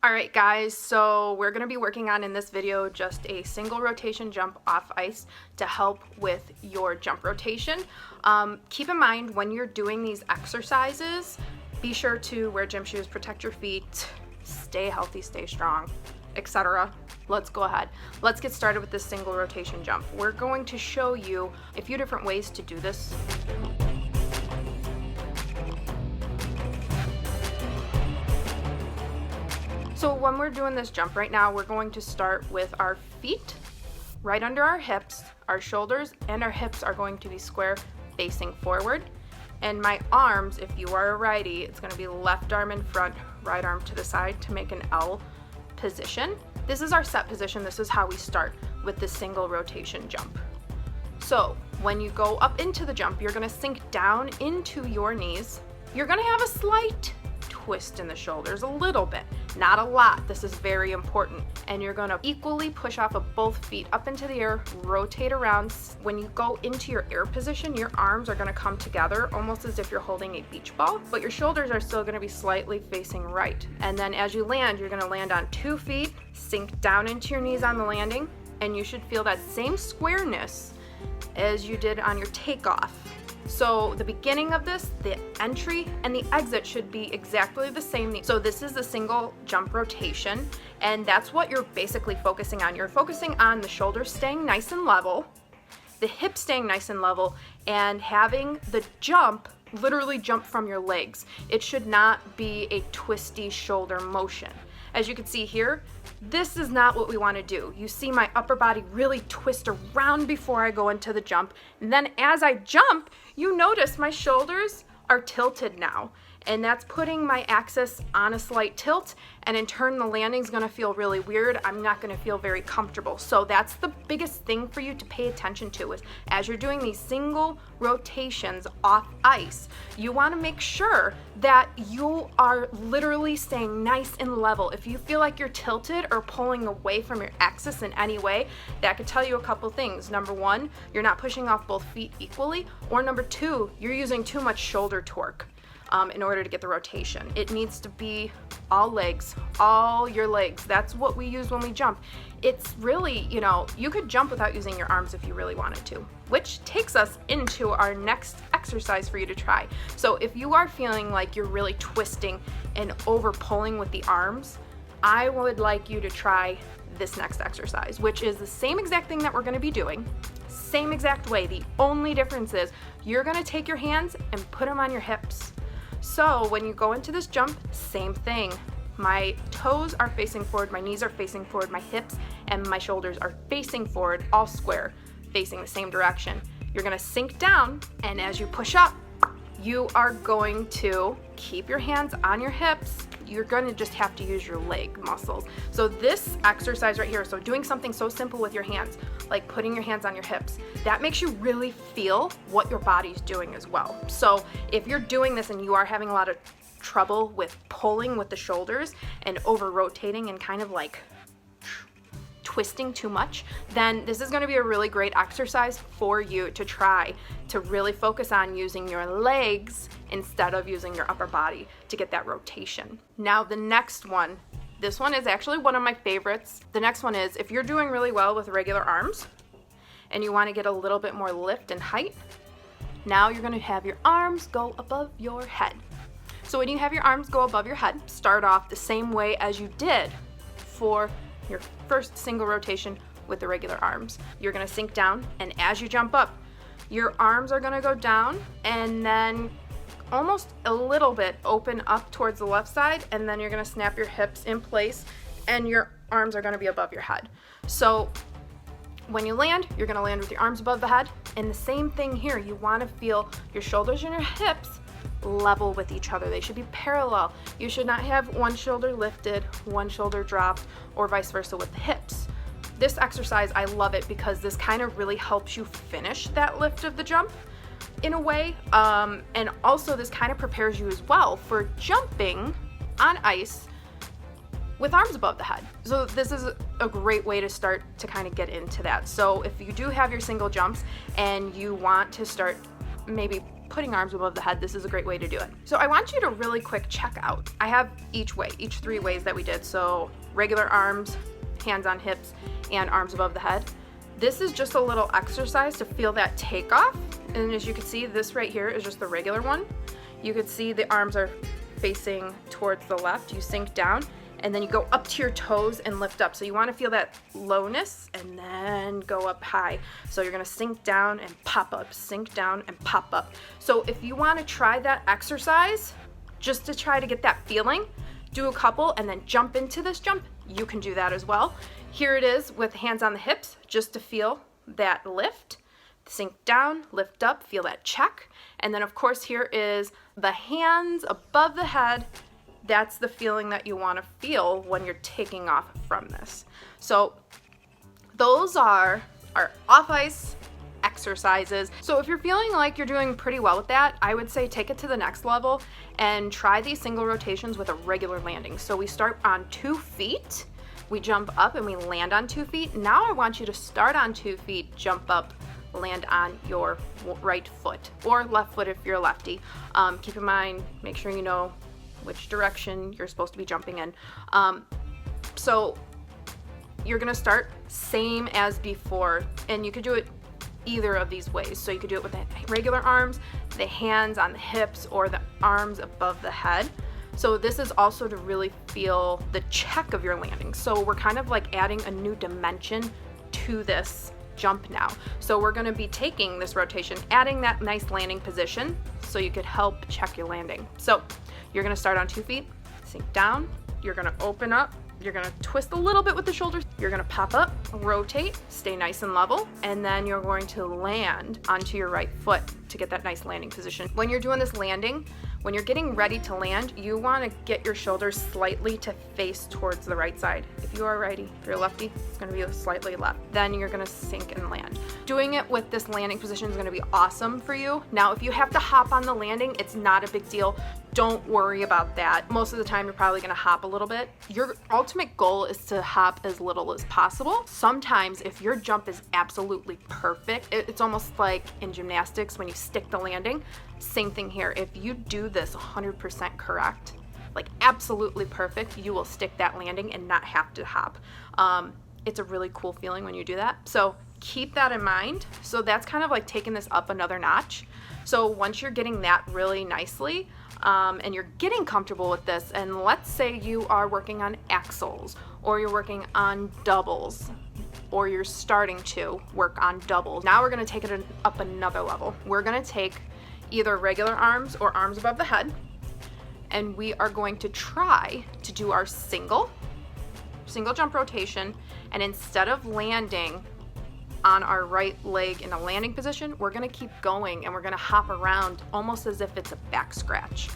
Alright guys, so we're going to be working on in this video just a single rotation jump off ice to help with your jump rotation. Keep in mind when you're doing these exercises, be sure to wear gym shoes, protect your feet, stay healthy, stay strong, etc. Let's go ahead. Let's get started with this single rotation jump. We're going to show you a few different ways to do this. So when we're doing this jump right now, we're going to start with our feet right under our hips. Our shoulders and our hips are going to be square facing forward. And my arms, if you are a righty, it's going to be left arm in front, right arm to the side to make an L position. This is our set position. This is how we start with the single rotation jump. So when you go up into the jump, you're going to sink down into your knees. You're going to have a slight twist in the shoulders, a little bit, not a lot. This is very important. And you're going to equally push off of both feet up into the air, rotate around. When you go into your air position, your arms are going to come together almost as if you're holding a beach ball, but your shoulders are still going to be slightly facing right. And then as you land, you're going to land on 2 feet, sink down into your knees on the landing, and you should feel that same squareness as you did on your takeoff. So the beginning of this, the entry and the exit should be exactly the same. So this is the single jump rotation, and that's what you're basically focusing on. You're focusing on the shoulders staying nice and level, the hips staying nice and level, and having the jump literally jump from your legs. It should not be a twisty shoulder motion. As you can see here, this is not what we want to do. You see my upper body really twist around before I go into the jump. And then as I jump, you notice my shoulders are tilted now. And that's putting my axis on a slight tilt, and in turn the landing's gonna feel really weird. I'm not gonna feel very comfortable. So that's the biggest thing for you to pay attention to is as you're doing these single rotations off ice, you wanna make sure that you are literally staying nice and level. If you feel like you're tilted or pulling away from your axis in any way, that could tell you a couple things. Number one, you're not pushing off both feet equally, or number two, you're using too much shoulder torque. In order to get the rotation. It needs to be all legs, all your legs. That's what we use when we jump. It's really, you could jump without using your arms if you really wanted to, which takes us into our next exercise for you to try. So if you are feeling like you're really twisting and over pulling with the arms, I would like you to try this next exercise, which is the same exact thing that we're gonna be doing, same exact way. The only difference is you're gonna take your hands and put them on your hips. So when you go into this jump, same thing. My toes are facing forward, my knees are facing forward, my hips and my shoulders are facing forward, all square, facing the same direction. You're gonna sink down, and as you push up, you are going to keep your hands on your hips. You're going to just have to use your leg muscles. So this exercise right here, so doing something so simple with your hands, like putting your hands on your hips, that makes you really feel what your body's doing as well. So if you're doing this and you are having a lot of trouble with pulling with the shoulders and over rotating and kind of like twisting too much, then this is going to be a really great exercise for you to try to really focus on using your legs instead of using your upper body to get that rotation. Now the next one, this one is actually one of my favorites. The next one is if you're doing really well with regular arms and you want to get a little bit more lift and height, now you're going to have your arms go above your head. So when you have your arms go above your head, start off the same way as you did for your first single rotation with the regular arms. You're gonna sink down, and as you jump up, your arms are gonna go down and then almost a little bit open up towards the left side, and then you're gonna snap your hips in place and your arms are gonna be above your head. So when you land, you're gonna land with your arms above the head, and the same thing here. You wanna feel your shoulders and your hips level with each other. They should be parallel. You should not have one shoulder lifted, one shoulder dropped, or vice versa with the hips. This exercise, I love it because this kind of really helps you finish that lift of the jump in a way. And also this kind of prepares you as well for jumping on ice with arms above the head. So this is a great way to start to kind of get into that. So if you do have your single jumps and you want to start maybe putting arms above the head, this is a great way to do it. So I want you to really quick check out. I have each 3 ways that we did. So regular arms, hands on hips, and arms above the head. This is just a little exercise to feel that takeoff. And as you can see, this right here is just the regular one. You can see the arms are facing towards the left. You sink down and then you go up to your toes and lift up. So you want to feel that lowness and then go up high. So you're going to sink down and pop up, sink down and pop up. So if you want to try that exercise, just to try to get that feeling, do a couple and then jump into this jump. You can do that as well. Here it is with hands on the hips, just to feel that lift. Sink down, lift up, feel that check. And then of course here is the hands above the head. That's the feeling that you want to feel when you're taking off from this. So those are our off ice exercises. So if you're feeling like you're doing pretty well with that, I would say take it to the next level and try these single rotations with a regular landing. So we start on 2 feet, we jump up and we land on 2 feet. Now I want you to start on 2 feet, jump up, land on your right foot or left foot if you're a lefty. Keep in mind, make sure you know which direction you're supposed to be jumping in. So you're gonna start same as before, and you could do it either of these ways. So you could do it with the regular arms, the hands on the hips, or the arms above the head. So this is also to really feel the check of your landing. So we're kind of like adding a new dimension to this jump now. So we're going to be taking this rotation, adding that nice landing position so you could help check your landing. So you're going to start on 2 feet, sink down, you're going to open up, you're going to twist a little bit with the shoulders, you're going to pop up, rotate, stay nice and level, and then you're going to land onto your right foot to get that nice landing position. When you're doing this landing, when you're getting ready to land, you want to get your shoulders slightly to face towards the right side. If you are righty, if you're a lefty, it's going to be slightly left. Then you're going to sink and land. Doing it with this landing position is going to be awesome for you. Now, if you have to hop on the landing, it's not a big deal. Don't worry about that. Most of the time, you're probably going to hop a little bit. Your ultimate goal is to hop as little as possible. Sometimes, if your jump is absolutely perfect, it's almost like in gymnastics when you stick the landing. Same thing here. If you do this 100% correct, like absolutely perfect, you will stick that landing and not have to hop. It's a really cool feeling when you do that. So keep that in mind. So that's kind of like taking this up another notch. So once you're getting that really nicely, and you're getting comfortable with this, and let's say you are working on axles, or you're working on doubles, or you're starting to work on doubles. Now we're going to take it up another level. We're going to take either regular arms or arms above the head, and we are going to try to do our single jump rotation, and instead of landing on our right leg in a landing position, we're going to keep going and we're going to hop around almost as if it's a back scratch.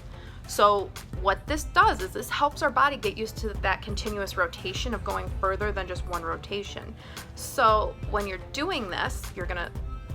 So what this does is this helps our body get used to that continuous rotation of going further than just one rotation. So when you're doing this, you're going to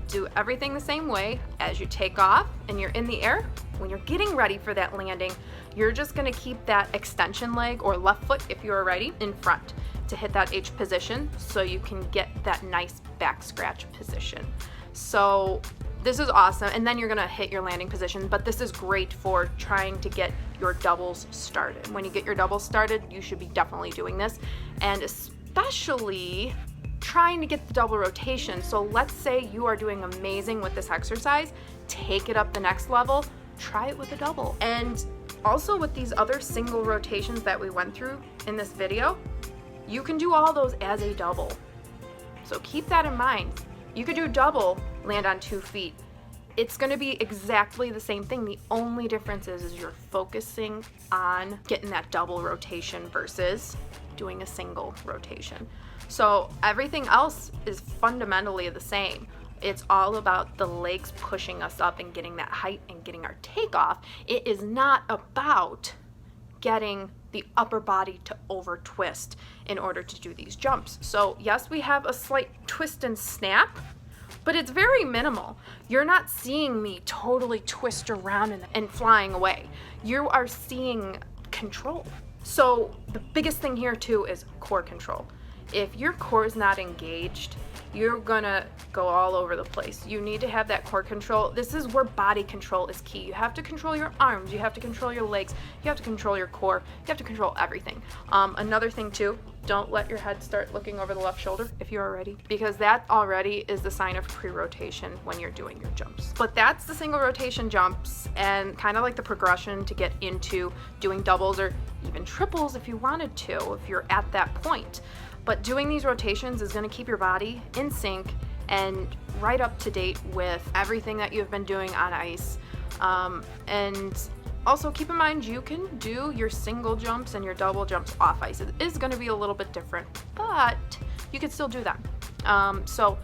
do everything the same way. As you take off and you're in the air, when you're getting ready for that landing, you're just going to keep that extension leg or left foot, if you're righty, in front to hit that H position so you can get that nice back scratch position. So this is awesome. And then you're going to hit your landing position, but this is great for trying to get your doubles started. When you get your doubles started, you should be definitely doing this, and especially trying to get the double rotation. So let's say you are doing amazing with this exercise, take it up the next level, try it with a double. And also with these other single rotations that we went through in this video, you can do all those as a double. So keep that in mind. You could do double, land on 2 feet. It's going to be exactly the same thing. The only difference is you're focusing on getting that double rotation versus doing a single rotation. So everything else is fundamentally the same. It's all about the legs pushing us up and getting that height and getting our takeoff. It is not about getting the upper body to over twist in order to do these jumps. So yes, we have a slight twist and snap, but it's very minimal. You're not seeing me totally twist around and flying away. You are seeing control. So the biggest thing here too is core control. If your core is not engaged, you're gonna go all over the place. You need to have that core control. This is where body control is key. You have to control your arms, you have to control your legs, you have to control your core, you have to control everything. Another thing too, don't let your head start looking over the left shoulder if you're already, because that already is the sign of pre-rotation when you're doing your jumps. But that's the single rotation jumps and kind of like the progression to get into doing doubles or even triples if you wanted to, if you're at that point. But doing these rotations is going to keep your body in sync and right up to date with everything that you've been doing on ice. And also keep in mind, you can do your single jumps and your double jumps off ice. It is going to be a little bit different, but you can still do them. So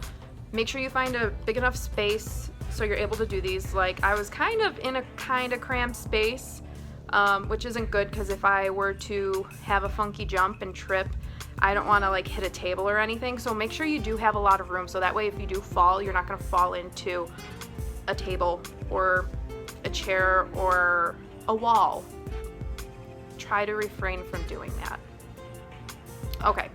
make sure you find a big enough space so you're able to do these. Like, I was kind of in a kind of cramped space, which isn't good, because if I were to have a funky jump and trip, I don't want to like hit a table or anything. So make sure you do have a lot of room, so that way if you do fall, you're not going to fall into a table or a chair or a wall. Try to refrain from doing that. Okay,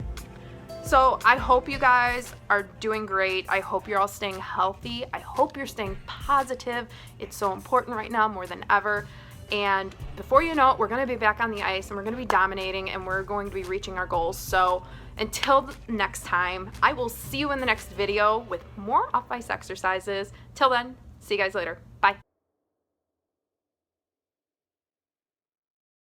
so I hope you guys are doing great. I hope you're all staying healthy. I hope you're staying positive. It's so important right now more than ever. And before you know it, we're going to be back on the ice and we're going to be dominating and we're going to be reaching our goals. So until next time, I will see you in the next video with more off-ice exercises. Till then, see you guys later. Bye.